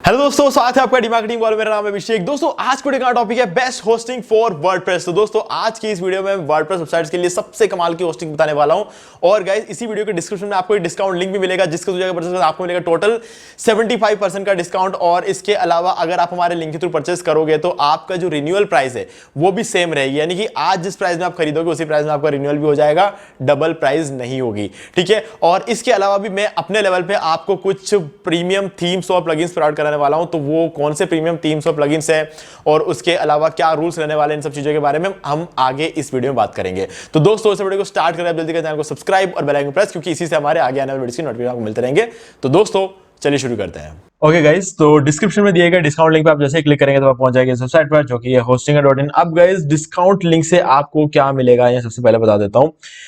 Hello दोस्तों, स्वागत है आपका डीमार्केटिंग वॉल। मेरा नाम है अभिषेक। दोस्तों आज का टॉपिक है बेस्ट होस्टिंग फॉर वर्डप्रेस। तो दोस्तों आज की इस वीडियो में वर्डप्रेस वेबसाइट्स के लिए सबसे कमाल की होस्टिंग बताने वाला हूं। और गाइस इसी वीडियो के डिस्क्रिप्शन में आपको एक डिस्काउंट लिंक भी मिलेगा, जिसको परचेस आपको मिलेगा टोटल 75% का डिस्काउंट। और इसके अलावा अगर आप हमारे लिंक के थ्रू परचेस करोगे तो आपका जो रिन्यूअल प्राइस है वो भी सेम रहेगी, यानी कि आज जिस प्राइस में आप खरीदोगे उसी प्राइस में आपका रिन्यूअल भी हो जाएगा, डबल प्राइस नहीं होगी। ठीक है। और इसके अलावा भी मैं अपने लेवल पे आपको कुछ प्रीमियम थीम्स और प्लगइन्स प्रोवाइड कराने वाला हूं। तो वो कौन से प्रीमियम थीम्स और प्लगइन्स हैं और उसके अलावा क्या रूल्स रहने वाले, इन सब चीजों के बारे में हम आगे इस वीडियो में बात करेंगे। तो दोस्तों इस वीडियो को स्टार्ट करें, जल्दी से चैनल को सब्सक्राइब और बेल आइकन प्रेस, क्योंकि इसी से हमारे आगे आने वाले वीडियोस की नोटिफिकेशन आपको मिलते रहेंगे। तो दोस्तों चलिए शुरू करते हैं। ओके गाइस, तो डिस्क्रिप्शन में दिए गए डिस्काउंट लिंक पे आप जैसे क्लिक करेंगे तो आप पहुंच जाएंगे इस वेबसाइट पर, जो कि है hostingar.in। अब गाइस डिस्काउंट लिंक से आपको क्या मिलेगा ये सबसे पहले बता देता हूं।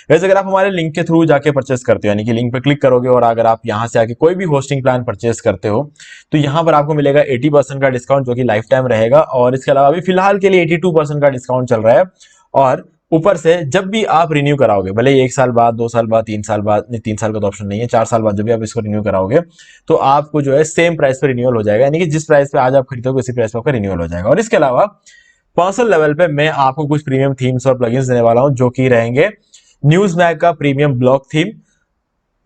गाइस अगर आप हमारे लिंक के थ्रू जाके परचेस करते हो, यानी कि लिंक पे क्लिक करोगे और अगर आप यहां से आके कोई भी होस्टिंग प्लान परचेस करते हो तो यहां पर आपको मिलेगा 80% का डिस्काउंट, जो कि लाइफ टाइम रहेगा। और इसके अलावा अभी फिलहाल के लिए 82% का डिस्काउंट चल रहा है। और ऊपर से जब भी आप रिन्यू कराओगे, भले 1 साल बाद, 2 साल बाद, 3 साल बाद, नहीं 3 साल का तो ऑप्शन नहीं है, 4 साल बाद जब भी आप इसको रिन्यू कराओगे तो आपको जो है सेम प्राइस पे रिन्यूअल हो जाएगा, यानी कि जिस प्राइस पे आज आप खरीदोगे उसी प्राइस पे आपका रिन्यूअल हो जाएगा। और इसके अलावा पर्सनल लेवल पे मैं आपको कुछ प्रीमियम थीम्स और प्लगइन्स देने वाला हूं, जो कि रहेंगे न्यूज़मैग का प्रीमियम ब्लॉग थीम,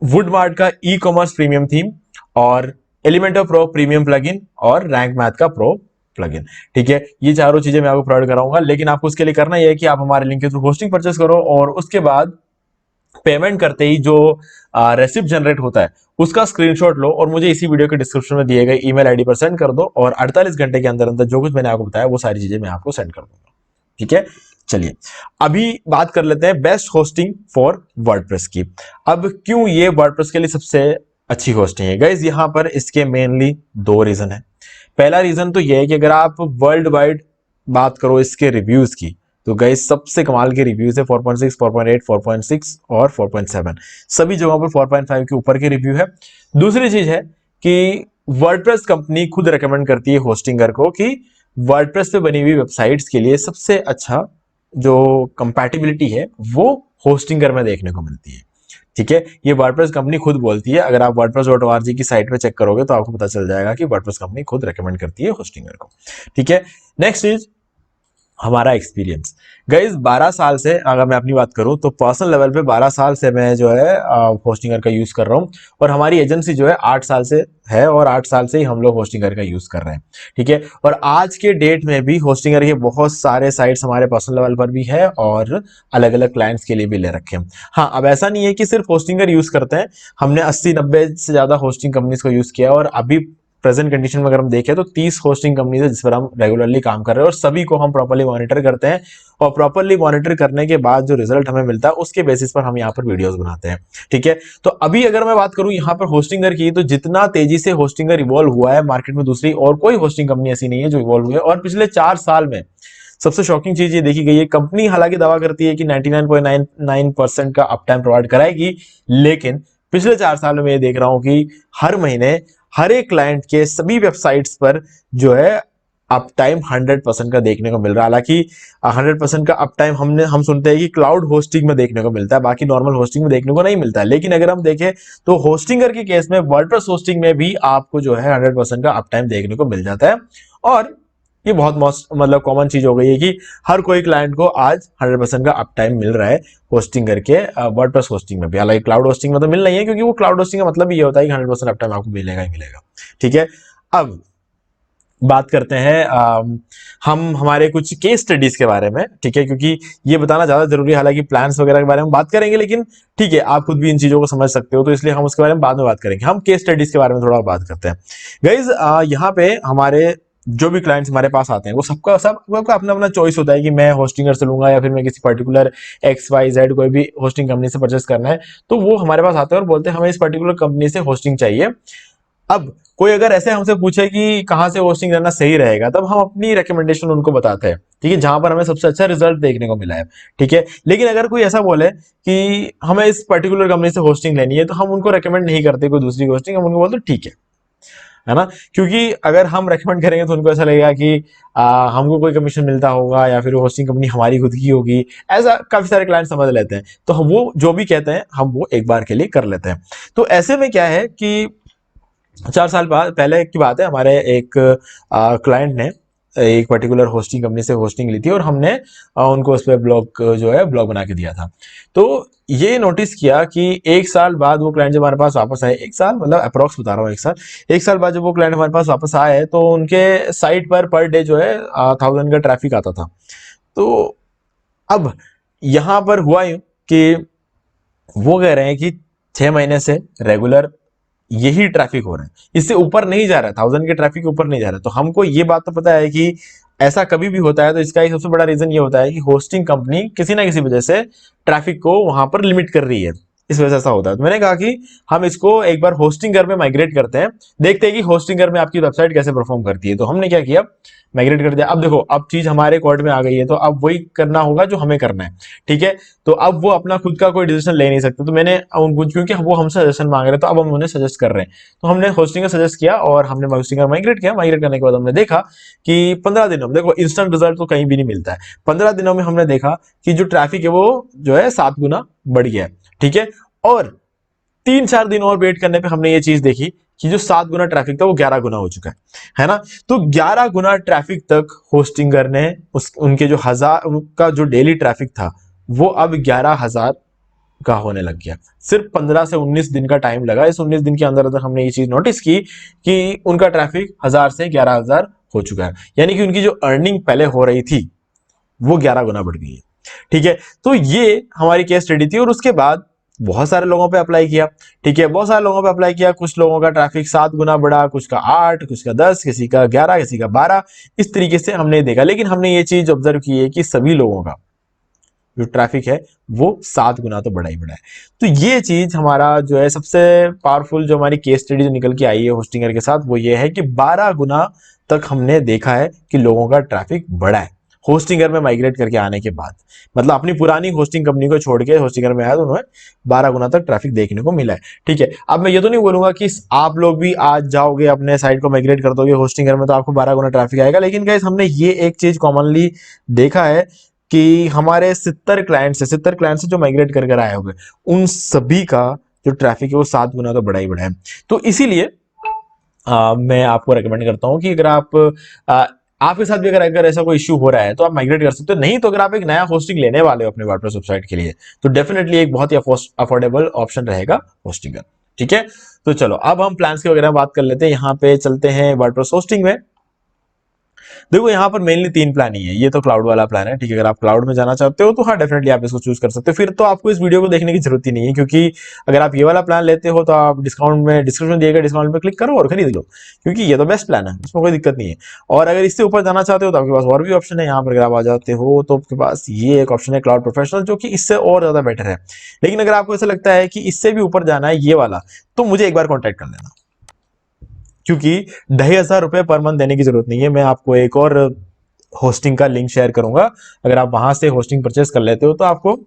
वुडमार्ट का ई कॉमर्स प्रीमियम थीम, और एलिमेंटर प्रो प्रीमियम प्लगइन और रैंक मैथ का प्रो प्लगइन। ठीक है, ये चारों चीजें मैं आपको प्रोवाइड कराऊंगा। लेकिन आपको उसके लिए करना यह है कि आप हमारे लिंक के थ्रू होस्टिंग परचेस करो और उसके बाद पेमेंट करते ही जो रेसिप्ट जनरेट होता है उसका स्क्रीनशॉट लो और मुझे इसी वीडियो के डिस्क्रिप्शन में दिए गए ईमेल आईडी पर सेंड कर दो, और 48 घंटे के अंदर अंदर जो कुछ मैंने आपको बताया वो सारी चीजें मैं आपको सेंड कर दूंगा। ठीक है, चलिए अभी बात कर लेते हैं बेस्ट होस्टिंग फॉर वर्डप्रेस की। अब क्यों ये वर्डप्रेस के लिए सबसे अच्छी होस्टिंग है गाइस, यहां पर इसके मेनली 2 रीजन है। पहला रीजन तो यह है कि अगर आप वर्ल्ड वाइड बात करो इसके रिव्यूज की, तो गाइस सबसे कमाल के रिव्यूज है। 4.6, 4.8, 4.6 और 4.7, सभी जगहों पर 4.5 के ऊपर के रिव्यू है। दूसरी चीज है कि वर्डप्रेस कंपनी खुद रेकमेंड करती है होस्टिंगर को कि वर्डप्रेस पे बनी हुई वेबसाइट्स के लिए सबसे अच्छा जो कंपैटिबिलिटी है वो होस्टिंगर में देखने को मिलती है। ठीक है, ये वर्डप्रेस कंपनी खुद बोलती है। अगर आप wordpress.org की साइट पे चेक करोगे तो आपको पता चल जाएगा कि वर्डप्रेस कंपनी खुद रेकमेंड करती है होस्टिंगर को। ठीक है, नेक्स्ट इज हमारा एक्सपीरियंस। गाइस 12 साल से, अगर मैं अपनी बात करूं तो पर्सनल लेवल पे 12 साल से मैं जो है होस्टिंगर का यूज कर रहा हूं, और हमारी एजेंसी जो है 8 साल से है और 8 साल से ही हम लोग होस्टिंगर का यूज कर रहे हैं। ठीक है, और आज के डेट में भी होस्टिंगर के बहुत सारे साइट्स हमारे पर्सनल लेवल पर भी है और अलग अलग क्लाइंट्स के लिए भी ले रखे हैं। हाँ, अब ऐसा नहीं है कि सिर्फ होस्टिंगर यूज करते हैं, हमने 80-90 से ज्यादा होस्टिंग कंपनीज को यूज किया, और अभी प्रेजेंट कंडीशन में अगर हम देखें तो 30 होस्टिंग कंपनीज है जिस पर हम रेगुलरली काम कर रहे हैं, और सभी को हम प्रॉपर्ली मॉनिटर करते हैं। और प्रॉपर्ली मॉनिटर करने के बाद जो रिजल्ट हमें मिलता है उसके बेसिस पर हम यहाँ पर वीडियोस बनाते हैं। ठीक है, तो अभी अगर मैं बात करूं यहाँ पर होस्टिंगर की, तो जितना तेजी से होस्टिंगर इवॉल्व हुआ है मार्केट में, दूसरी और कोई होस्टिंग कंपनी ऐसी नहीं है जो इवॉल्व हुई है। और पिछले 4 साल में सबसे शॉकिंग चीज ये देखी गई है, कंपनी हालांकि दावा करती है कि 99.99% का अप टाइम प्रोवाइड कराएगी, लेकिन पिछले 4 साल में ये देख रहा हूं कि हर महीने हर एक क्लाइंट के सभी वेबसाइट्स पर जो है अप टाइम 100% का देखने को मिल रहा है। हालांकि 100% का अप टाइम हम सुनते हैं कि क्लाउड होस्टिंग में देखने को मिलता है, बाकी नॉर्मल होस्टिंग में देखने को नहीं मिलता है। लेकिन अगर हम देखें तो होस्टिंगर के केस में वर्डप्रेस होस्टिंग में भी आपको जो है 100% का अप टाइम देखने को मिल जाता है। और ये बहुत मतलब कॉमन चीज हो गई है कि हर कोई क्लाइंट को आज 100% का अप टाइम मिल रहा है होस्टिंग करके वर्डप्रेस होस्टिंग में भी। हालांकि क्लाउड होस्टिंग में तो मिल नहीं है, क्योंकि वो क्लाउड होस्टिंग का मतलब ये होता है कि 100% अप टाइम आपको मिलेगा ही मिलेगा। ठीक है, अब बात करते हैं हम हमारे कुछ केस स्टडीज के बारे में। ठीक है, क्योंकि ये बताना ज्यादा जरूरी है। हालांकि प्लान्स वगैरह के बारे में बात करेंगे, लेकिन ठीक है आप खुद भी इन चीजों को समझ सकते हो, तो इसलिए हम उसके बारे में बाद में बात करेंगे। हम केस स्टडीज के बारे में थोड़ा बात करते हैं। गाइज यहाँ पे हमारे जो भी क्लाइंट्स हमारे पास आते हैं वो सबका अपना अपना चॉइस होता है कि मैं होस्टिंगर से लूंगा या फिर मैं किसी पर्टिकुलर XYZ कोई भी होस्टिंग कंपनी से परचेस करना है, तो वो हमारे पास आते हैं और बोलते हैं हमें इस पर्टिकुलर कंपनी से होस्टिंग चाहिए। अब कोई अगर ऐसे हमसे पूछे कि कहां से होस्टिंग करना सही रहेगा, तब हम अपनी रिकमेंडेशन उनको बताते हैं। ठीक है, जहां पर हमें सबसे अच्छा रिजल्ट देखने को मिला है। ठीक है, लेकिन अगर कोई ऐसा बोले कि हमें इस पर्टिकुलर कंपनी से होस्टिंग लेनी है, तो हम उनको रेकमेंड नहीं करते कोई दूसरी होस्टिंग, हम उनको बोलते ठीक है ना। क्योंकि अगर हम रेकमेंड करेंगे तो उनको ऐसा लगेगा कि हमको कोई कमीशन मिलता होगा या फिर होस्टिंग कंपनी हमारी खुद की होगी, ऐसा काफी सारे क्लाइंट समझ लेते हैं। तो हम वो जो भी कहते हैं हम वो एक बार के लिए कर लेते हैं। तो ऐसे में क्या है कि 4 साल बाद पहले की बात है, हमारे एक क्लाइंट ने एक पर्टिकुलर होस्टिंग कंपनी से होस्टिंग ली थी और हमने उनको उस पर ब्लॉग जो है ब्लॉग बना के दिया था। तो ये नोटिस किया कि 1 साल बाद वो क्लाइंट जब हमारे पास वापस आए, 1 साल मतलब अप्रोक्स बता रहा हूँ, 1 साल, 1 साल बाद जब वो क्लाइंट हमारे पास वापस आए तो उनके साइट पर डे जो है 1000 का ट्रैफिक आता था। तो अब यहाँ पर हुआ यूं कि वो कह रहे हैं कि 6 महीने से रेगुलर यही ट्रैफिक हो रहा है, इससे ऊपर नहीं जा रहा है, 1000 के ट्रैफिक के ऊपर नहीं जा रहा है। तो हमको ये बात तो पता है कि ऐसा कभी भी होता है, तो इसका एक सबसे बड़ा रीजन ये होता है कि होस्टिंग कंपनी किसी ना किसी वजह से ट्रैफिक को वहां पर लिमिट कर रही है, इस वजह से ऐसा होता है। तो मैंने कहा कि हम इसको एक बार होस्टिंगर में माइग्रेट करते हैं, देखते हैं कि होस्टिंगर में आपकी वेबसाइट कैसे परफॉर्म करती है। तो हमने क्या किया, माइग्रेट कर दिया। अब देखो, अब चीज हमारे कोर्ट में आ गई है, तो अब वही करना होगा जो हमें करना है, ठीक है। तो अब वो अपना खुद का कोई डिसीजन ले नहीं सकते, तो मैंने उनको, क्योंकि वो हमसे सजेशन मांग रहे हैं, तो अब हम उन्हें सजेस्ट कर रहे हैं। तो हमने होस्टिंगर सजेस्ट किया और हमने होस्टिंगर माइग्रेट किया। माइग्रेट करने के बाद हमने देखा कि 15 दिनों में, देखो इंस्टेंट रिजल्ट तो कहीं भी नहीं मिलता है, 15 दिनों में हमने देखा कि जो ट्रैफिक है वो जो है 7 गुना बढ़ गया है, ठीक है। और 3-4 दिन और वेट करने पे हमने ये चीज देखी कि जो 7 गुना ट्रैफिक था वो 11 गुना हो चुका है ना। तो 11 गुना ट्रैफिक तक होस्टिंगर ने उनके जो उनका जो डेली ट्रैफिक था वो अब 11,000 का होने लग गया। सिर्फ 15 से 19 दिन का टाइम लगा। इस 19 दिन के अंदर अंदर हमने ये चीज नोटिस की कि उनका ट्रैफिक 1000 से 11,000 हो चुका है, यानी कि उनकी जो अर्निंग पहले हो रही थी वो 11 गुना बढ़ गई है, ठीक है। तो ये हमारी केस स्टडी थी और उसके बाद बहुत सारे लोगों पे अप्लाई किया, ठीक है, बहुत सारे लोगों पे अप्लाई किया। कुछ लोगों का ट्रैफिक 7 गुना बढ़ा, कुछ का 8, कुछ का 10, किसी का 11, किसी का 12, इस तरीके से हमने देखा। लेकिन हमने ये चीज ऑब्जर्व की है कि सभी लोगों का जो ट्रैफिक है वो 7 गुना तो बढ़ा ही बढ़ा है। तो ये चीज हमारा जो है सबसे पावरफुल जो हमारी केस स्टडी जो निकल के आई है होस्टिंगर के साथ, वो ये है कि 12 गुना तक हमने देखा है कि लोगों का ट्रैफिक बढ़ा है होस्टिंगर में माइग्रेट करके आने के बाद। मतलब अपनी पुरानी होस्टिंग कंपनी को छोड़ के होस्टिंगर में आया तो उन्हें 12 गुना तक ट्रैफिक देखने को मिला है, ठीक है। अब मैं ये तो नहीं बोलूंगा कि आप लोग भी आज जाओगे अपने साइट को माइग्रेट कर दोगे होस्टिंगर में तो आपको 12 गुना ट्रैफिक आएगा, लेकिन गाइस हमने ये एक चीज कॉमनली देखा है कि हमारे 70 क्लाइंट से जो माइग्रेट कर कर आए होंगे उन सभी का जो ट्रैफिक है वो 7 गुना तो बढ़ा ही बढ़ा है। तो इसीलिए मैं आपको रेकमेंड करता हूं कि अगर आ, आपके साथ भी अगर ऐसा कोई इश्यू हो रहा है तो आप माइग्रेट कर सकते हो। नहीं तो अगर आप एक नया होस्टिंग लेने वाले हो अपने वर्डप्रेस वेबसाइट के लिए तो डेफिनेटली एक बहुत ही अफोर्डेबल ऑप्शन रहेगा होस्टिंग का, ठीक है। तो चलो अब हम प्लान्स के वगैरह बात कर लेते हैं। यहाँ पे चलते हैं वर्डप्रेस होस्टिंग में। देखो यहाँ पर मेनली 3 प्लान ही है। ये तो क्लाउड वाला प्लान है, ठीक है। अगर आप क्लाउड में जाना चाहते हो तो हाँ डेफिनेटली आप इसको चूज कर सकते हो, फिर तो आपको इस वीडियो को देखने की जरूरत ही नहीं है, क्योंकि अगर आप ये वाला प्लान लेते हो तो आप डिस्काउंट में, डिस्क्रिप्शन दिए गए डिस्काउंट में क्लिक करो और खरीद लो, क्योंकि ये तो बेस्ट प्लान है, इसमें कोई दिक्कत नहीं है। और अगर इससे ऊपर जाना चाहते हो तो आपके पास और भी ऑप्शन है। यहाँ पर अगर आप आ जाते हो तो आपके पास ये एक ऑप्शन है क्लाउड प्रोफेशनल, जो कि इससे और ज्यादा बेटर है। लेकिन अगर आपको ऐसा लगता है कि इससे भी ऊपर जाना है ये वाला, तो मुझे एक बार कॉन्टेक्ट कर लेना, क्योंकि 2,500 रुपए पर मंथ देने की जरूरत नहीं है। मैं आपको एक और होस्टिंग का लिंक शेयर करूंगा, अगर आप वहां से होस्टिंग परचेस कर लेते हो तो आपको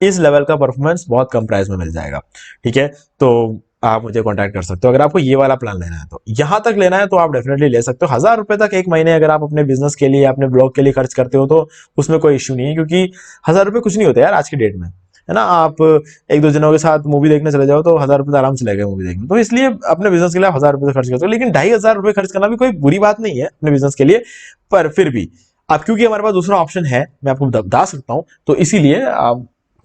इस लेवल का परफॉर्मेंस बहुत कम प्राइस में मिल जाएगा, ठीक है। तो आप मुझे कांटेक्ट कर सकते हो अगर आपको ये वाला प्लान लेना है। तो यहां तक लेना है तो आप डेफिनेटली ले सकते हो। 1,000 रुपए तक एक महीने अगर आप अपने बिजनेस के लिए, अपने ब्लॉग के लिए खर्च करते हो तो उसमें कोई इश्यू नहीं है, क्योंकि 1,000 रुपए कुछ नहीं होते यार आज की डेट में, है ना। आप एक दो जनों के साथ मूवी देखने चले जाओ तो 1,000 रुपए तो आराम से लगेगा मूवी देखने। तो इसलिए अपने बिजनेस के लिए आप 1,000 रुपए खर्च करते हो, लेकिन 2,500 रुपए खर्च करना भी कोई बुरी बात नहीं है अपने बिजनेस के लिए। पर फिर भी अब क्योंकि हमारे पास दूसरा ऑप्शन है, मैं आपको बता सकता हूं, तो इसीलिए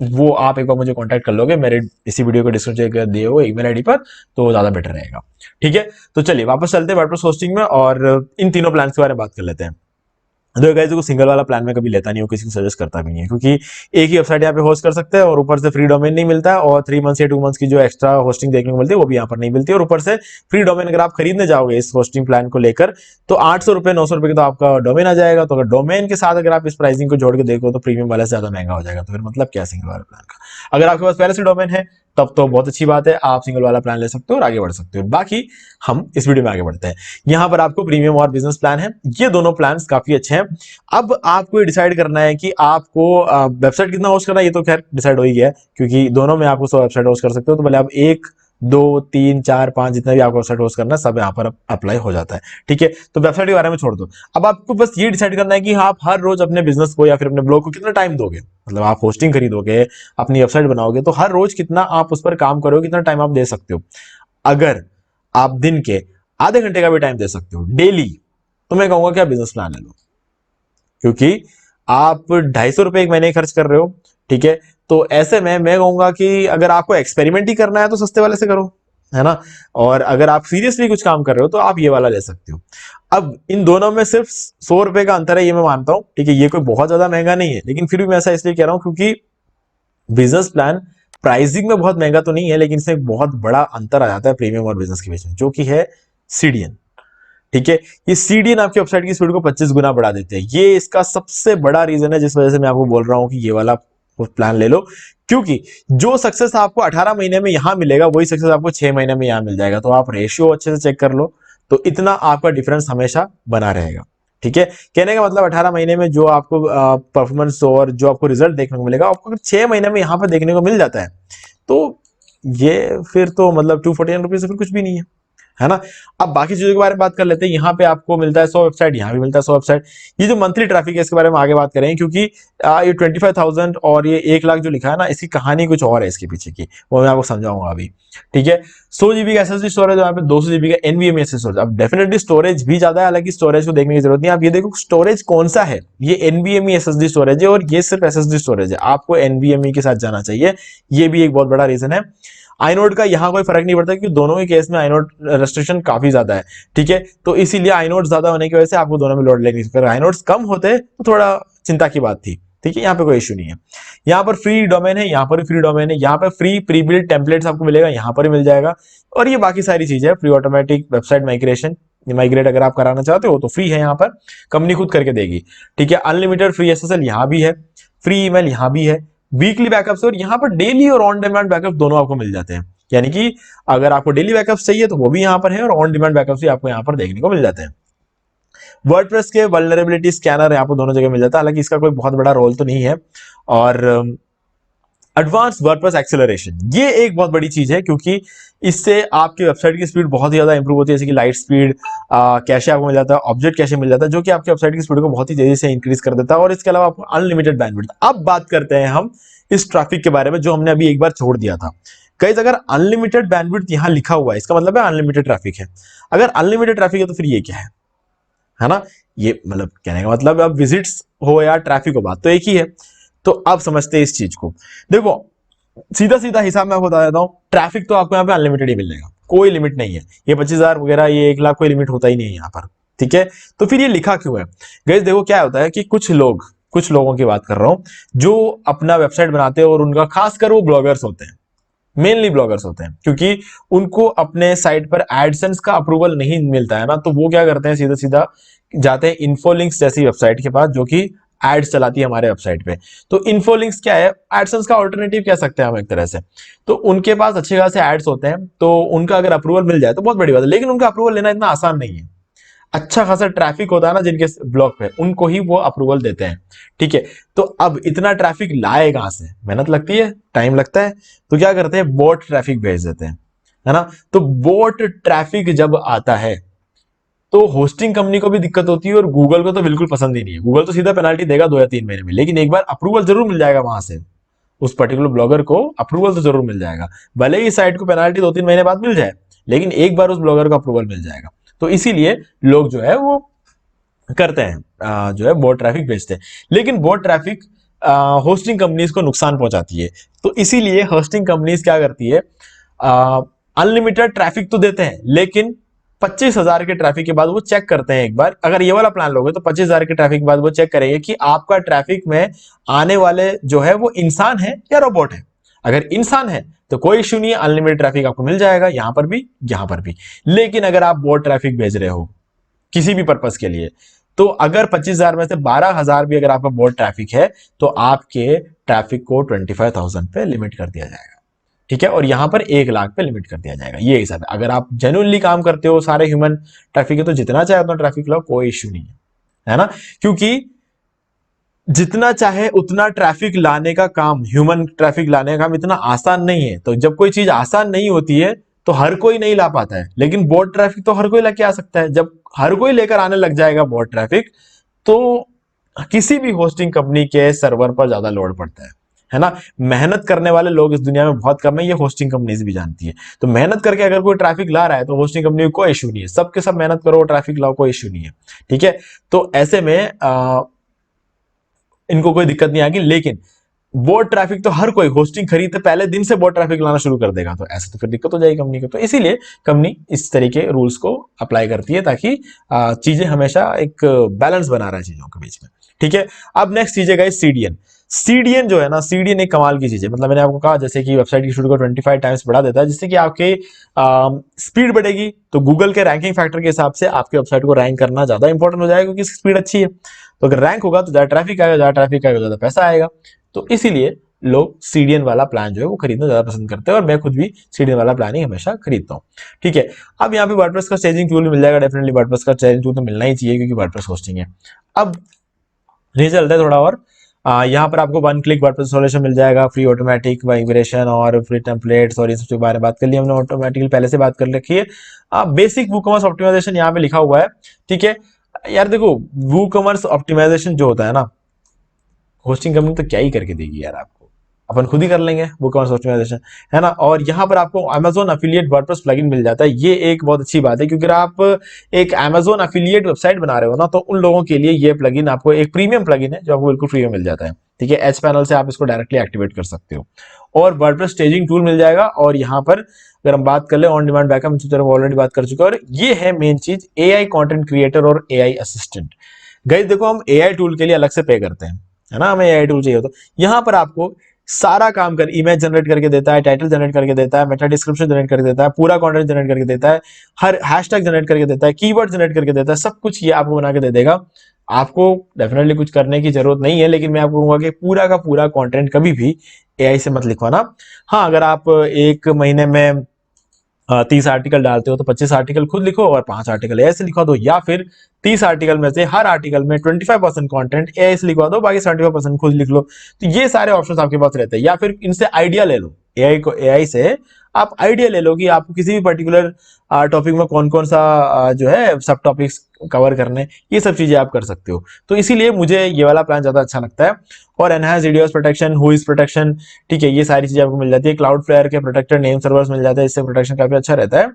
वो आप एक बार मुझे कांटेक्ट कर लोगे मेरे इसी वीडियो को डिस्क्रिप्शन दिए हुए ईमेल आईडी पर, तो ज्यादा बेटर रहेगा, ठीक है। तो चलिए वापस चलते हैं वर्डप्रेस होस्टिंग में और इन तीनों प्लान के बारे में बात कर लेते हैं। तो गाइस देखो, सिंगल वाला प्लान में कभी लेता नहीं हूँ, किसी को सजेस्ट करता भी नहीं है, क्योंकि एक ही वेबसाइट यहाँ पे होस्ट कर सकते हैं और ऊपर से फ्री डोमेन नहीं मिलता है, और 3 मंथ्स या 2 मंथ्स की जो एक्स्ट्रा होस्टिंग देखने को मिलती है वो भी यहाँ पर नहीं मिलती है। और ऊपर से फ्री डोमेन अगर आप खरीदने जाओगे इस होस्टिंग प्लान को लेकर तो 800 रुपए 900 रुपए की तो आपका डोमेन आ जाएगा। तो अगर डोमेन के साथ अगर आप इस प्राइसिंग को जोड़ के देखो तो प्रीमियम वाले से ज्यादा महंगा हो जाएगा। तो फिर मतलब क्या सिंगल वाला प्लान का। अगर आपके पास पहले से डोमेन है तब तो बहुत अच्छी बात है, आप सिंगल वाला प्लान ले सकते हो और आगे बढ़ सकते हो। बाकी हम इस वीडियो में आगे बढ़ते हैं। यहां पर आपको प्रीमियम और बिजनेस प्लान है, ये दोनों प्लान काफी अच्छे हैं। अब आपको ये डिसाइड करना है कि आपको वेबसाइट कितना होस्ट करना है। ये तो खैर डिसाइड हो ही गया है, क्योंकि दोनों में आपको 100 वेबसाइट होस्ट कर सकते हो। तो भले आप 1, 2, 3, 4, 5 जितना भी आपको वेबसाइट होस्ट करना है सब यहाँ पर अप्लाई हो जाता है, ठीक है। तो वेबसाइट के बारे में छोड़ दो। अब आपको बस ये डिसाइड करना है कि आप हर रोज अपने बिजनेस को या फिर अपने ब्लॉग को कितना टाइम दोगे। मतलब आप होस्टिंग खरीदोगे, अपनी वेबसाइट बनाओगे, तो हर रोज कितना आप उस पर काम करोगे, कितना टाइम आप दे सकते हो। अगर आप दिन के आधे घंटे का भी टाइम दे सकते हो डेली, तो मैं कहूंगा कि आप बिजनेस प्लान ले लो, क्योंकि आप 250 रुपए एक महीने खर्च कर रहे हो, ठीक है। तो ऐसे में मैं कहूंगा कि अगर आपको एक्सपेरिमेंट ही करना है तो सस्ते वाले से करो, है ना। और अगर आप सीरियसली कुछ काम कर रहे हो तो आप ये वाला ले सकते हो। अब इन दोनों में सिर्फ 100 रुपए का अंतर है, ये मैं मानता हूं, ठीक है। ये कोई बहुत ज्यादा महंगा नहीं है, लेकिन फिर भी मैं ऐसा इसलिए कह रहा हूं क्योंकि बिजनेस प्लान प्राइसिंग में बहुत महंगा तो नहीं है, लेकिन इसमें एक बहुत बड़ा अंतर आ जाता है प्रीमियम और बिजनेस के बीच में, जो कि है सीडीएन, ठीक है। ये सीडीएन आपकी वेबसाइट की स्पीड को 25 गुना बढ़ा देते हैं। ये इसका सबसे बड़ा रीजन है जिस वजह से मैं आपको बोल रहा हूं कि ये वाला प्लान ले लो, क्योंकि जो सक्सेस आपको 18 महीने में यहां मिलेगा वही सक्सेस आपको 6 महीने में यहां मिल जाएगा। तो आप रेशियो अच्छे से चेक कर लो, तो इतना आपका डिफरेंस हमेशा बना रहेगा, ठीक है। कहने का मतलब 18 महीने में जो आपको परफॉर्मेंस और जो आपको रिजल्ट देखने को मिलेगा, आपको 6 महीने में यहां पर देखने को मिल जाता है, तो ये फिर तो मतलब 249 रुपीज फिर कुछ भी नहीं है ना। अब बाकी चीजों के बारे में बात कर लेते हैं। यहाँ पे आपको मिलता है 100 वेबसाइट, यहाँ भी मिलता है 100 वेबसाइट। ये जो मंथली ट्रैफिक है इसके बारे में आगे बात करेंगे, क्योंकि ये 25,000 और ये 1 लाख जो लिखा है ना, इसकी कहानी कुछ और है इसके पीछे की, वो मैं आपको समझाऊंगा अभी, ठीक है। 100 GB का एसएसडी स्टोरेज, यहाँ पे 200 GB का एनवीएमई स्टोरेज। अब डेफिनेटली स्टोरेज भी ज्यादा है, हालांकि स्टोरेज को देखने की जरूरत नहीं है। आप ये देखो स्टोरेज कौन सा है, ये एनवीएमई एसएसडी स्टोरेज है और ये सिर्फ एसएसडी स्टोरेज है। आपको एनवीएमई के साथ जाना चाहिए, ये भी एक बहुत बड़ा रीजन है। आइनोड का यहाँ कोई फर्क नहीं पड़ता, क्योंकि दोनों के केस में आइनोड रेस्ट्रिक्शन काफी ज्यादा है, ठीक है। तो इसीलिए आइनोड ज्यादा होने की वजह से आपको दोनों में लोड लेनी, अगर आइनोड्स कम होते तो थोड़ा चिंता की बात थी, ठीक है। यहाँ पे कोई इश्यू नहीं है। यहाँ पर फ्री डोमेन है, यहाँ पर भी फ्री डोमेन है, यहाँ पर फ्री प्री बिल्ड टेम्पलेट्स आपको मिलेगा, यहाँ पर ही मिल जाएगा। और ये बाकी सारी चीजें है, free automatic website migration, migrate अगर आप कराना चाहते हो तो फ्री है, यहाँ पर कंपनी खुद करके देगी, ठीक है। अनलिमिटेड फ्री एसएसएल यहाँ भी है, फ्री ईमेल यहाँ भी है, वीकली बैकअप्स, और यहाँ पर डेली और ऑन डिमांड बैकअप दोनों आपको मिल जाते हैं। यानी कि अगर आपको डेली बैकअप्स चाहिए तो वो भी यहाँ पर है, और ऑन डिमांड बैकअप्स भी आपको यहाँ पर देखने को मिल जाते हैं। वर्डप्रेस के वल्नरेबिलिटी स्कैनर यहाँ पर दोनों जगह मिल जाता है, हालांकि इसका कोई बहुत बड़ा रोल तो नहीं है। और एडवांस वर्डप्रेस एक्सेलरेशन, ये एक बहुत बड़ी चीज है, क्योंकि इससे आपकी वेबसाइट की स्पीड बहुत ही ज्यादा इंप्रूव होती है। जैसे कि लाइट स्पीड कैशे आपको मिल जाता है, ऑब्जेक्ट कैशे मिल जाता है, जो कि आपकी वेबसाइट की स्पीड को बहुत ही तेजी से इंक्रीज कर देता है। और इसके अलावा आपको अनलिमिटेड बैंडविड्थ। अब बात करते हैं हम इस ट्रैफिक के बारे में, जो हमने अभी एक बार छोड़ दिया था। कई अगर अनलिमिटेड बैंडविड्थ यहां लिखा हुआ है, इसका मतलब है अनलिमिटेड ट्रैफिक है। अगर अनलिमिटेड ट्रैफिक है तो फिर ये क्या है ना। ये मतलब कहने का मतलब अब विजिट्स हो या ट्रैफिक हो, बात तो एक ही है। तो अब समझते हैं इस चीज को। देखो सीधा सीधा हिसाब मैं आपको बता देता हूं, ट्रैफिक तो आपको यहाँ पे अनलिमिटेड ही मिलेगा, कोई लिमिट नहीं है। ये 25,000 वगैरह, ये 1 लाख, कोई लिमिट होता ही नहीं है यहाँ पर, ठीक है। तो फिर ये लिखा क्यों है गाइस? देखो क्या होता है कि कुछ लोगों की बात कर रहा हूं जो अपना वेबसाइट बनाते हैं, और उनका खासकर वो ब्लॉगर्स होते हैं, मेनली ब्लॉगर्स होते हैं, क्योंकि उनको अपने साइट पर एडसेंस का अप्रूवल नहीं मिलता है ना। तो वो क्या करते हैं, सीधा सीधा जाते हैं इन्फोलिंक्स जैसी वेबसाइट के पास, जो कि एड्स चलाती है हमारे वेबसाइट पे। तो इन्फोलिंक्स क्या है, एडसेंस का ऑल्टरनेटिव कह सकते हैं हम एक तरह से। तो उनके पास अच्छे खासे एड्स होते हैं, तो उनका अगर अप्रूवल मिल जाए तो बहुत बड़ी बात है, लेकिन उनका अप्रूवल लेना इतना आसान नहीं है। अच्छा खासा ट्रैफिक होता है ना जिनके ब्लॉग पे, उनको ही वो अप्रूवल देते हैं, ठीक है। तो अब इतना ट्रैफिक लाए कहां से, मेहनत लगती है, टाइम लगता है, तो क्या करते हैं, बोट ट्रैफिक भेज देते हैं, है ना। तो बोट ट्रैफिक जब आता है तो होस्टिंग कंपनी को भी दिक्कत होती है, और गूगल को तो बिल्कुल पसंद ही नहीं है। गूगल तो सीधा पेनाल्टी देगा 2 या 3 महीने में, लेकिन एक बार अप्रूवल जरूर मिल जाएगा वहां से, उस पर्टिकुलर ब्लॉगर को अप्रूवल तो जरूर मिल जाएगा। भले ही साइट को पेनाल्टी 2-3 महीने बाद मिल जाए, लेकिन एक बार उस ब्लॉगर को अप्रूवल मिल जाएगा। तो इसीलिए लोग जो है वो करते हैं, जो है बोट ट्रैफिक भेजते हैं। लेकिन बोट ट्रैफिक होस्टिंग कंपनीज को नुकसान पहुंचाती है। तो इसीलिए होस्टिंग कंपनीज क्या करती है, अनलिमिटेड ट्रैफिक तो देते हैं, लेकिन 25,000 के ट्रैफिक के बाद वो चेक करते हैं एक बार। अगर ये वाला प्लान लोगे तो 25,000 के ट्रैफिक के बाद वो चेक करेंगे कि आपका ट्रैफिक में आने वाले जो है वो इंसान है या रोबोट है। अगर इंसान है तो कोई इश्यू नहीं है, अनलिमिटेड ट्रैफिक आपको मिल जाएगा, यहां पर भी यहां पर भी। लेकिन अगर आप बोट ट्रैफिक भेज रहे हो किसी भी पर्पस के लिए, तो अगर 25,000 में से 12,000 भी अगर आपका बोट ट्रैफिक है, तो आपके ट्रैफिक को 25,000 पे लिमिट कर दिया जाएगा, ठीक है। और यहां पर 1 लाख पे लिमिट कर दिया जाएगा, ये हिसाब है। अगर आप जेन्युइनली काम करते हो, सारे ह्यूमन ट्रैफिक है, तो जितना चाहे उतना ट्रैफिक लाओ, कोई इश्यू नहीं है ना। क्योंकि जितना चाहे उतना ट्रैफिक लाने का काम, ह्यूमन ट्रैफिक लाने का काम इतना आसान नहीं है। तो जब कोई चीज आसान नहीं होती है तो हर कोई नहीं ला पाता है, लेकिन बोट ट्रैफिक तो हर कोई लेके आ सकता है। जब हर कोई लेकर आने लग जाएगा बोट ट्रैफिक, तो किसी भी होस्टिंग कंपनी के सर्वर पर ज्यादा लोड पड़ता है ना। मेहनत करने वाले लोग इस दुनिया में बहुत कम है, ये होस्टिंग कंपनीज भी जानती है। तो मेहनत करके अगर कोई ट्रैफिक ला रहा है तो होस्टिंग कंपनी को कोई इश्यू नहीं है, सबके सब मेहनत करो, ट्रैफिक लाओ, कोई इश्यू नहीं है, ठीक है। तो ऐसे में इनको कोई दिक्कत नहीं आएगी। लेकिन बोट ट्रैफिक तो हर कोई होस्टिंग खरीदते पहले दिन से बोट ट्रैफिक लाना शुरू कर देगा, तो ऐसे तो फिर दिक्कत हो जाएगी कंपनी को। तो इसीलिए कंपनी इस तरीके रूल्स को अप्लाई करती है ताकि चीजें हमेशा एक बैलेंस बना रहा है चीजों के बीच में, ठीक है। अब नेक्स्ट चीज है गाइस सीडीएन। सीडीएन जो है ना, सीडीएन एक कमाल की चीज है। मतलब मैंने आपको कहा जैसे कि वेबसाइट की स्पीड को 25 टाइम्स बढ़ा देता है, जिससे कि आपके स्पीड बढ़ेगी तो गूगल के रैंकिंग फैक्टर के हिसाब से आपके वेबसाइट को रैंक करना ज्यादा इंपॉर्टेंट हो जाएगा, क्योंकि स्पीड अच्छी है। तो अगर रैंक होगा तो ज्यादा ट्रैफिक आएगा, ज्यादा ट्रैफिक आएगा ज्यादा पैसा आएगा। तो इसीलिए लोग सीडीएन वाला प्लान जो है वो खरीदना ज्यादा पसंद करते हैं, और मैं खुद भी सीडीएन वाला प्लान ही हमेशा खरीदता हूँ, ठीक है। अब यहाँ पे वर्डप्रेस का स्टेजिंग टूल मिल जाएगा, डेफिनेटली वर्डप्रेस का स्टेजिंग टूल तो मिलना ही चाहिए क्योंकि वर्डप्रेस होस्टिंग है। अब नीचे चलता है थोड़ा और, यहाँ पर आपको वन क्लिक वर्डप्रेस इंस्टॉलेशन मिल जाएगा, फ्री ऑटोमेटिक माइग्रेशन और फ्री टेम्पलेट्स और ये सब के बारे में बात कर ली हमने, ऑटोमेटिकली पहले से बात कर रखी है। बेसिक वूकॉमर्स ऑप्टिमाइजेशन यहाँ पे लिखा हुआ है, ठीक है। यार देखो वूकॉमर्स ऑप्टिमाइजेशन जो होता है ना, होस्टिंग कंपनी तो क्या ही करके देगी यार आपको, अपन खुद ही कर लेंगे वूकॉमर्स ऑप्टिमाइजेशन, है ना। और यहाँ पर आपको Amazon अफिलिएट वर्डप्रेस प्लगइन मिल जाता है। ये एक बहुत अच्छी बात है, क्योंकि अगर आप एक Amazon अफिलिएट वेबसाइट बना रहे हो ना, तो उन लोगों के लिए ये प्लगइन आपको एक प्रीमियम प्लगइन है जो आपको बिल्कुल फ्री में मिल जाता है, ठीक है। एच पैनल से आप इसको डायरेक्टली एक्टिवेट कर सकते हो, और वर्डप्रेस स्टेजिंग टूल मिल जाएगा। और यहाँ पर अगर हम बात कर ले ऑन डिमांड बैकअप, ऑलरेडी बात कर चुके हैं। और ये है मेन चीज, AI कंटेंट क्रिएटर और AI असिस्टेंट। गाइस देखो हम AI टूल के लिए अलग से पे करते हैं, है ना, हमें AI टूल चाहिए। तो यहाँ पर आपको सारा काम कर, इमेज जनरेट करके देता है, टाइटल जनरेट करके देता है, मेटा डिस्क्रिप्शन जनरेट करके देता है, पूरा कंटेंट जनरेट करके देता है, हर हैशटैग जनरेट करके देता है, कीवर्ड जनरेट करके देता है, सब कुछ ये आपको बना के दे देगा। आपको डेफिनेटली कुछ करने की जरूरत नहीं है, लेकिन मैं आपको कहूंगा कि पूरा का पूरा कंटेंट कभी भी AI से मत लिखवाना। हाँ, अगर आप एक महीने में 30 आर्टिकल डालते हो तो 25 आर्टिकल खुद लिखो और 5 आर्टिकल AI से लिखवा दो, या फिर 30 आर्टिकल में से हर आर्टिकल में 25% कंटेंट AI से लिखवा दो, बाकी 75% खुद लिख लो। तो ये सारे ऑप्शंस आपके पास रहते हैं। या फिर इनसे आइडिया ले लो, AI से आप आइडिया ले लो कि आपको किसी भी पर्टिकुलर टॉपिक में कौन कौन सा जो है सब टॉपिक्स कवर करने, ये सब चीजें आप कर सकते हो। तो इसीलिए मुझे ये वाला प्लान ज्यादा अच्छा लगता है। और एनहांस डीडोस प्रोटेक्शन, हुईज प्रोटेक्शन, ठीक है, ये सारी चीजें आपको मिल जाती है। क्लाउड फ्लेयर के प्रोटेक्टेड नेम सर्वर्स मिल जाते हैं, इससे प्रोटेक्शन काफी अच्छा रहता है।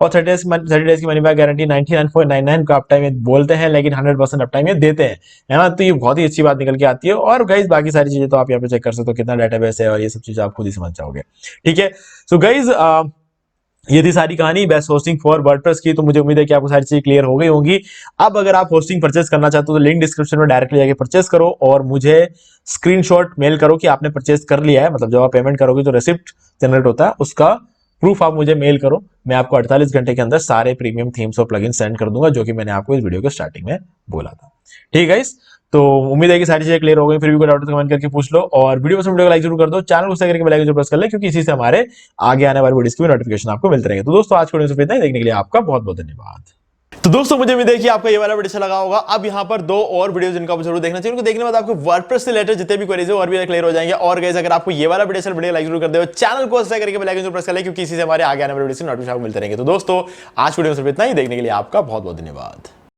और 30 डेज की मनी बैक गारंटी, 99.99 का अप टाइम ये बोलते हैं, लेकिन 100% अप टाइम ये देते हैं, है ना। तो ये बहुत ही अच्छी बात निकल के आती है। और गाइज बाकी सारी चीजें तो आप यहाँ पे चेक कर सकते हो, कितना डेटाबेस है और ये सब चीजें आप खुद ही समझ जाओगे, ठीक है। सो गाइज ये थी सारी कहानी बेस्ट होस्टिंग फॉर वर्डप्रेस की। तो मुझे उम्मीद है कि आपको सारी चीजें क्लियर हो गई होंगी। अब अगर आप होस्टिंग परचेस करना चाहते हो तो लिंक डिस्क्रिप्शन में डायरेक्टली जाके परचेस करो, और मुझे स्क्रीनशॉट मेल करो कि आपने परचेस कर लिया है। मतलब जब आप पेमेंट करोगे तो रिसिप्ट जनरेट होता है, उसका प्रूफ आप मुझे मेल करो। मैं आपको 48 घंटे के अंदर सारे प्रीमियम थीम्स और प्लगइन सेंड कर दूंगा, जो कि मैंने आपको इस वीडियो के स्टार्टिंग में बोला था, ठीक है गाइस। तो उम्मीद है कि सारी चीजें क्लियर हो गई। फिर भी कोई डाउट तो कमेंट करके पूछ लो, और वीडियो पसंद वीडियो को लाइक जरूर कर दो, चैनल को सब्सक्राइब करके बेल आइकन जरूर प्रेस कर ले, क्योंकि इसी से हमारे आगे आने वाली वीडियोस की नोटिफिकेशन आपको मिलते रहेंगे। तो दोस्तों आज के वीडियो में इतना ही, देखने के लिए आपका बहुत बहुत धन्यवाद। तो दोस्तों मुझे उम्मीद है कि आपको ये वाला वीडियो अच्छा लगा होगा। अब यहाँ पर 2 और वीडियो जिनका आप जरूर देखना चाहिए, उनको देखने के बाद आपको वर्डप्रेस से रिलेटेड जितने भी क्वेरीज है और भी क्लियर हो जाएंगे। और गाइस अगर आपको ये वाला वीडियो लाइक जरूर कर दो, चैनल को सब्सक्राइब करके बेल आइकन जरूर प्रेस कर ले, क्योंकि इसी से हमारे आगे आने वाले वीडियो से नोटिफिकेशन मिलते रहेंगे। तो दोस्तों आज वीडियो में सिर्फ इतना ही, देखने के लिए आपका बहुत बहुत धन्यवाद।